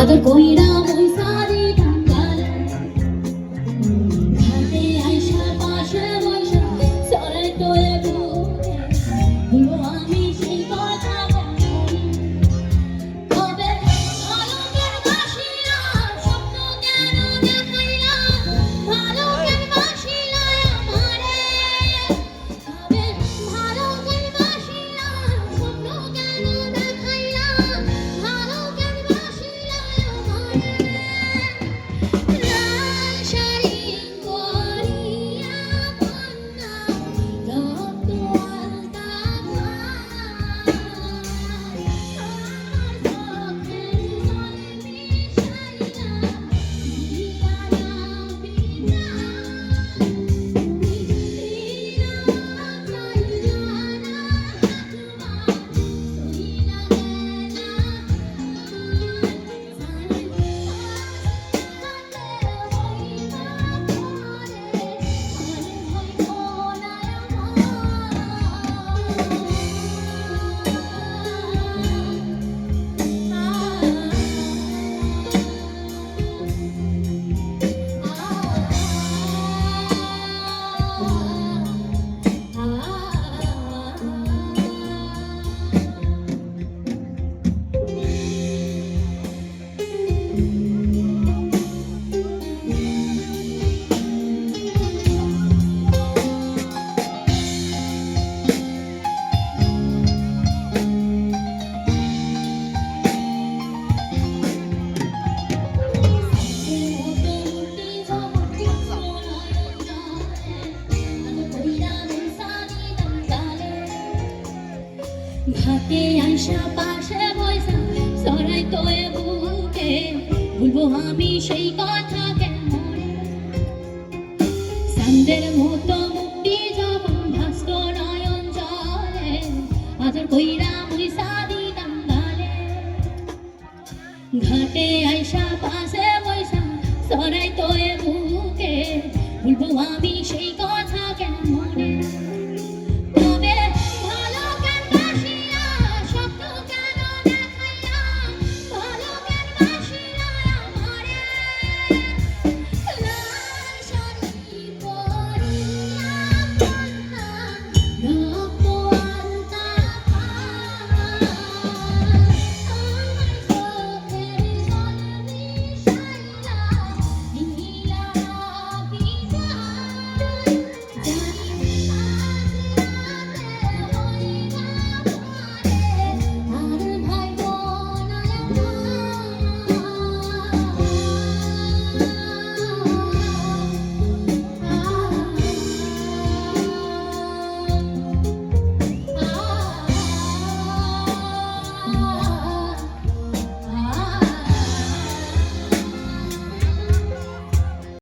আদর কইরা মইসা দিতাম গালে ঘাটে আইসা পাশে বইসা সরাই তোলে বুকে বলবো আমি সেই কথা কবে আলোকের বাসিলা স্বপ্ন কেন দেখাইলা ভালোকের বাসিলা আমারে কবে ভালোকের বাসিলা স্বপ্ন কেন দেখাইলা ভালোকের বাসিলা আমারে লাল শাড়ি পরিয়া কন্যা রক্ত আলতা ঘাটে আইসা পাশে বইসা সরাই তোয়ে বুকে বলবো আমি সেই কথা কেমনে সান্দের মতো মুক্তি যখন ভাস্ত নয়ন জলে আদর কইরা মইসা দিতাম গালে ঘাটে আইসা পাশে বইসা সরাই তোয়ে বুকে বলবো আমি সেই